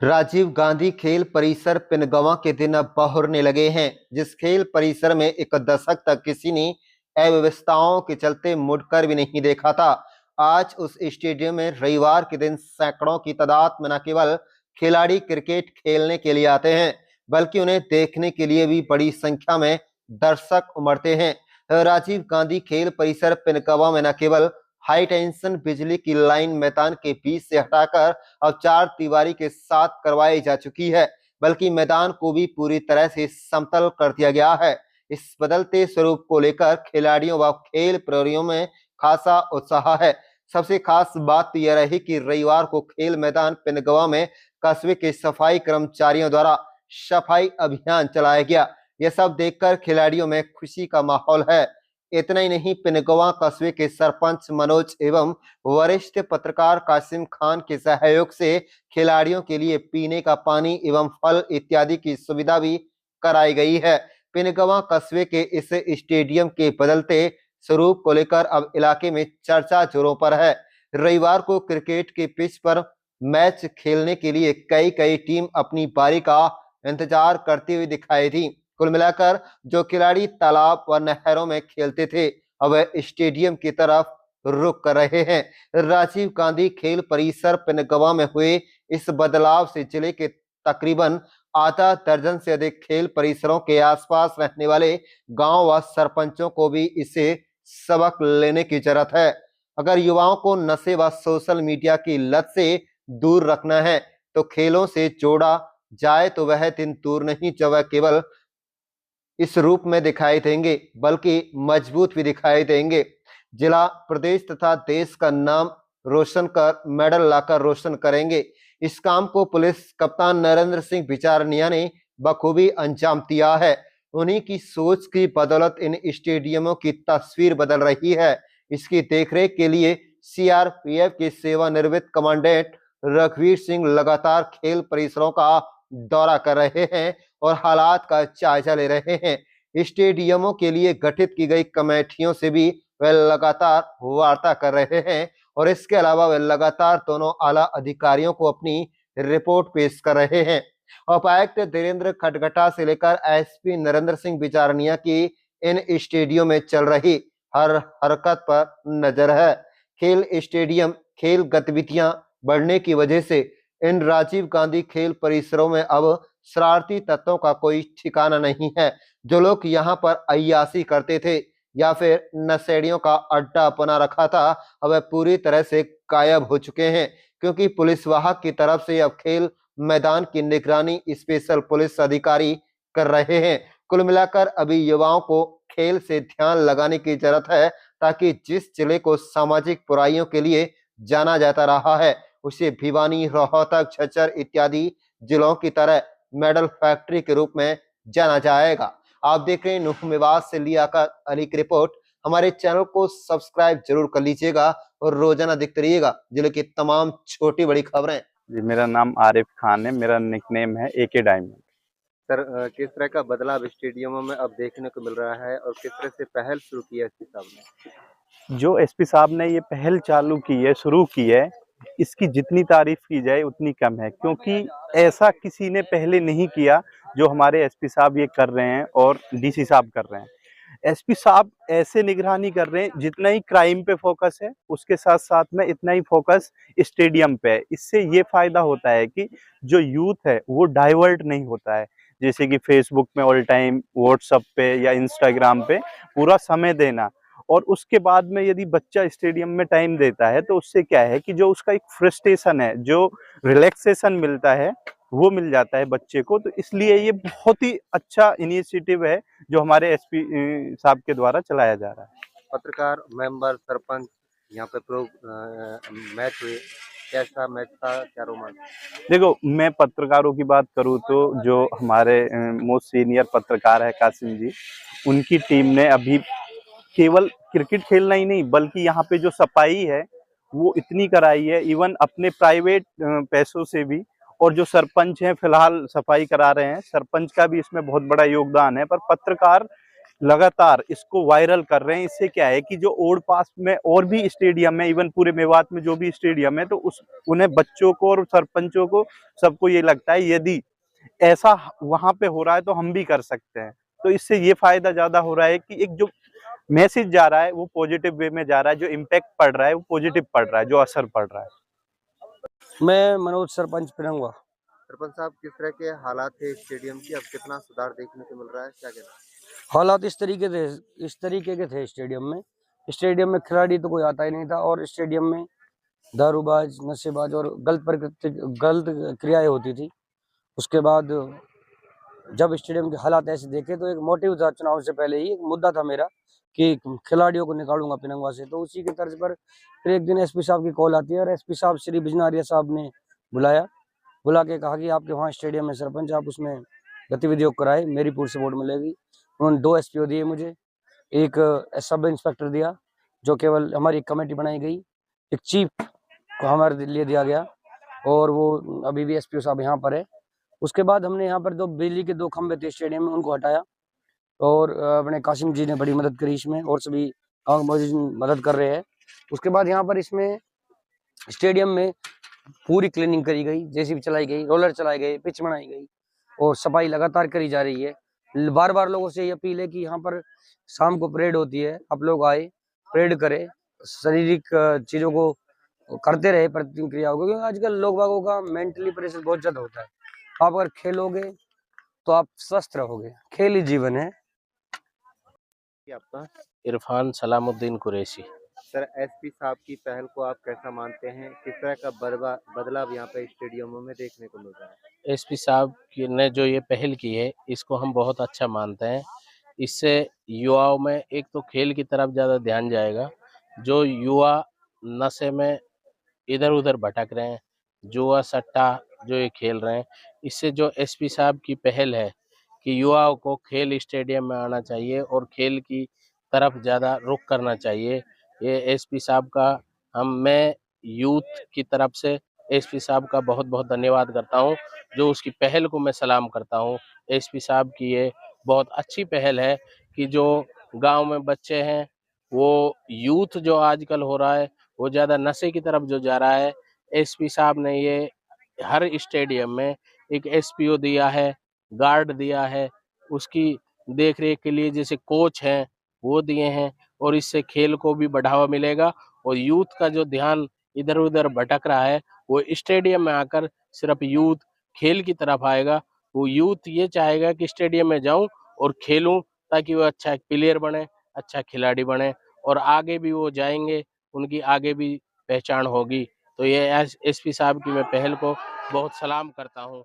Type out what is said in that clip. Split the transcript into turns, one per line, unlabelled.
राजीव गांधी खेल परिसर पिनगवां के दिन अब बहुरने लगे हैं। जिस खेल परिसर में एक दशक तक किसी ने अव्यवस्थाओं के चलते मुड़कर भी नहीं देखा था, आज उस स्टेडियम में रविवार के दिन सैकड़ों की तादाद में न केवल खिलाड़ी क्रिकेट खेलने के लिए आते हैं, बल्कि उन्हें देखने के लिए भी बड़ी संख्या में दर्शक उमड़ते हैं। राजीव गांधी खेल परिसर पिनगवां में न केवल हाई टेंशन बिजली की लाइन मैदान के बीच से हटाकर अब चार दीवारी के साथ करवाई जा चुकी है, बल्कि मैदान को भी पूरी तरह से समतल कर दिया गया है। इस बदलते स्वरूप को लेकर खिलाड़ियों व खेल प्रेमियों में खासा उत्साह है। सबसे खास बात यह रही कि रविवार को खेल मैदान पिनगवां में कस्बे के सफाई कर्मचारियों द्वारा सफाई अभियान चलाया गया। यह सब देखकर खिलाड़ियों में खुशी का माहौल है। इतना ही नहीं, पिनगवां कस्बे के सरपंच मनोज एवं वरिष्ठ पत्रकार कासिम खान के सहयोग से खिलाड़ियों के लिए पीने का पानी एवं फल इत्यादि की सुविधा भी कराई गई है। पिनगवां कस्बे के इस स्टेडियम के बदलते स्वरूप को लेकर अब इलाके में चर्चा जोरों पर है। रविवार को क्रिकेट के पिच पर मैच खेलने के लिए कई कई टीम अपनी बारी का इंतजार करती हुई दिखाई थी। कुल मिलाकर जो खिलाड़ी तालाब व नहरों में खेलते थे, अब वह स्टेडियम की तरफ रुख कर रहे हैं। राजीव गांधी खेल परिसर पिनगवां में हुए इस बदलाव से जिले के तकरीबन आधा दर्जन से अधिक खेल परिसरों के आसपास रहने वाले गांव व सरपंचों को भी इसे सबक लेने की जरूरत है। अगर युवाओं को नशे व सोशल मीडिया की लत से दूर रखना है, तो खेलों से जोड़ा जाए तो वह दिन दूर नहीं जब वह केवल इस रूप में दिखाई देंगे, बल्कि मजबूत भी दिखाई देंगे। जिला, प्रदेश तथा देश का नाम रोशन कर मेडल लाकर रोशन करेंगे। इस काम को पुलिस कप्तान नरेंद्र सिंह बिचारनिया ने बखूबी अंजाम दिया है। उन्हीं की सोच की बदौलत इन स्टेडियमों की तस्वीर बदल रही है। इसकी देखरेख के लिए सीआरपीएफ के सेवानिवृत्त कमांडेंट रघुवीर सिंह लगातार खेल परिसरों का दौरा कर रहे हैं और हालात का जायजा ले रहे हैं। स्टेडियमों के लिए गठित की गई कमेटियों से भी वे लगातार वार्ता कर रहे हैं और इसके अलावा वे लगातार दोनों आला अधिकारियों को अपनी रिपोर्ट पेश कर रहे हैं। उपायुक्त धीरेन्द्र खटगटा से लेकर एसपी नरेंद्र सिंह बिचारनिया की इन स्टेडियम में चल रही हर हरकत पर नजर है। खेल स्टेडियम, खेल गतिविधियां बढ़ने की वजह से इन राजीव गांधी खेल परिसरों में अब शरारती तत्वों का कोई ठिकाना नहीं है। जो लोग यहाँ पर अय्याशी करते थे या फिर नशेड़ियों का अड्डा बना रखा था, अब वह पूरी तरह से गायब हो चुके हैं, क्योंकि पुलिस वाहक की तरफ से अब खेल मैदान की निगरानी स्पेशल पुलिस अधिकारी कर रहे हैं। कुल मिलाकर अभी युवाओं को खेल से ध्यान लगाने की जरूरत है, ताकि जिस जिले को सामाजिक बुराइयों के लिए जाना जाता रहा है, उसे भिवानी, रोहतक, झज्जर इत्यादि जिलों की तरह मेडल फैक्ट्री के रूप में जाना जाएगा। आप देख रहे हैं नुह मेवात से लियाकत अली की रिपोर्ट। हमारे चैनल को सब्सक्राइब जरूर कर लीजिएगा और रोजाना देखते रहिएगा जिले की तमाम छोटी बड़ी खबरें।
जी, मेरा नाम आरिफ खान है। मेरा निकनेम है एके डायमंड।
सर, किस तरह का बदलाव स्टेडियमों में अब देखने को मिल रहा है और किस तरह से पहल शुरू की है एसपी साहब ने?
जो एसपी साहब ने ये पहल चालू की है, शुरू की है, इसकी जितनी तारीफ की जाए उतनी कम है, क्योंकि ऐसा किसी ने पहले नहीं किया जो हमारे एसपी साहब ये कर रहे हैं और डीसी साहब कर रहे हैं। एसपी साहब ऐसे निगरानी कर रहे हैं, जितना ही क्राइम पे फोकस है उसके साथ साथ में इतना ही फोकस स्टेडियम पे है। इससे ये फायदा होता है कि जो यूथ है वो डाइवर्ट नहीं होता है, जैसे कि फेसबुक में ऑल टाइम, व्हाट्सएप पे या इंस्टाग्राम पे पूरा समय देना। और उसके बाद में यदि बच्चा स्टेडियम में टाइम देता है तो उससे क्या है कि जो उसका एक फ्रस्ट्रेशन है, जो रिलैक्सेशन मिलता है, वो मिल जाता है बच्चे को। तो इसलिए ये बहुत ही अच्छा इनिशिएटिव है जो हमारे एसपी साहब के द्वारा चलाया जा रहा है।
पत्रकार, मेंबर, सरपंच यहाँ पे मैच हुए, कैसा मैच था, क्या रोमांच?
देखो, मैं पत्रकारों की बात करूँ तो जो हमारे मोस्ट सीनियर पत्रकार है कासिम जी, उनकी टीम ने अभी केवल क्रिकेट खेलना ही नहीं बल्कि यहाँ पे जो सफाई है वो इतनी कराई है, इवन अपने प्राइवेट पैसों से भी। और जो सरपंच हैं फिलहाल सफाई करा रहे हैं, सरपंच का भी इसमें बहुत बड़ा योगदान है। पर पत्रकार लगातार इसको वायरल कर रहे हैं। इससे क्या है कि जो ओल्ड पास में और भी स्टेडियम है, इवन पूरे मेवात में जो भी स्टेडियम है, तो उस उन्हें बच्चों को और सरपंचों को सबको ये लगता है यदि ऐसा वहां पे हो रहा है तो हम भी कर सकते हैं। तो इससे ये फायदा ज्यादा हो रहा है कि एक जो मैसेज जा रहा है वो पॉजिटिव वे में जा रहा है, जो इम्पैक्ट पड़ रहा है वो पॉजिटिव पड़ रहा है, जो असर पड़ रहा है।
मैं मनोज सरपंच पिरंगवा।
सरपंच साहब, किस तरह के हालात थे स्टेडियम की, अब कितना सुधार देखने को मिल रहा है, क्या कहना है?
हालात इस तरीके के थे स्टेडियम में खिलाड़ी तो कोई आता ही नहीं था, और स्टेडियम में दारूबाज, नशेबाज और गलत क्रियाएं होती थी। उसके बाद जब स्टेडियम के हालात ऐसे देखे तो एक मोटिव था, चुनाव से पहले ही एक मुद्दा था मेरा कि खिलाड़ियों को निकालूंगा पिरंगवा से। तो उसी के तर्ज पर फिर एक दिन एसपी साहब की कॉल आती है, और एसपी साहब श्री बिजनारिया साहब ने बुला के कहा कि आपके वहाँ स्टेडियम में सरपंच, आप उसमें गतिविधियों कराए, मेरी पूरी सपोर्ट मिलेगी। उन्होंने 2 एसपीओ दिए मुझे, एक सब इंस्पेक्टर दिया, जो केवल हमारी कमेटी बनाई गई, एक चीफ को हमारे लिए दिया गया, और वो अभी भी एसपीओ साहब यहाँ पर है। उसके बाद हमने यहाँ पर 2 बिजली के 2 खंभे थे स्टेडियम में, उनको हटाया, और अपने कासिम जी ने बड़ी मदद करी इसमें, और सभी मदद कर रहे हैं। उसके बाद यहाँ पर इसमें स्टेडियम में पूरी क्लीनिंग करी गई, जेसीबी चलाई गई, रोलर चलाए गए, पिच बनाई गई, और सफाई लगातार करी जा रही है। बार बार लोगों से ये अपील है कि यहाँ पर शाम को परेड होती है, आप लोग आए, परेड करें, शारीरिक चीजों को करते रहे, प्रतिक्रियाओं को, क्योंकि आजकल लोग बागों का मेंटली प्रेशर बहुत ज्यादा होता है। आप अगर खेलोगे तो आप स्वस्थ रहोगे, खेल ही जीवन है।
आपका?
इरफान सलामुद्दीन कुरैशी।
सर, एसपी साहब की पहल को आप कैसा मानते हैं? किस तरह का बदलाव यहाँ पे स्टेडियमों में देखने को मिल रहा है?
एसपी साहब ने जो ये पहल की है इसको हम बहुत अच्छा मानते हैं। इससे युवाओं में एक तो खेल की तरफ ज़्यादा ध्यान जाएगा। जो युवा नशे में इधर उधर भटक रहे हैं, जुआ सट्टा जो ये खेल रहे हैं, इससे जो एसपी साहब की पहल है कि युवाओं को खेल स्टेडियम में आना चाहिए और खेल की तरफ ज़्यादा रुख करना चाहिए, ये एसपी साहब का मैं यूथ की तरफ से एसपी साहब का बहुत बहुत धन्यवाद करता हूँ। जो उसकी पहल को मैं सलाम करता हूँ। एसपी साहब की ये बहुत अच्छी पहल है कि जो गांव में बच्चे हैं, वो यूथ जो आजकल हो रहा है वो ज़्यादा नशे की तरफ जो जा रहा है, एसपी साहब ने ये हर स्टेडियम में एक एसपीओ दिया है, गार्ड दिया है, उसकी देख रेख के लिए जैसे कोच हैं वो दिए हैं, और इससे खेल को भी बढ़ावा मिलेगा और यूथ का जो ध्यान इधर उधर भटक रहा है वो स्टेडियम में आकर सिर्फ यूथ खेल की तरफ आएगा। वो यूथ ये चाहेगा कि स्टेडियम में जाऊं और खेलूं, ताकि वो अच्छा प्लेयर बने, अच्छा खिलाड़ी बने, और आगे भी वो जाएंगे, उनकी आगे भी पहचान होगी। तो ये एसपी साहब की मैं पहल को बहुत सलाम करता हूँ।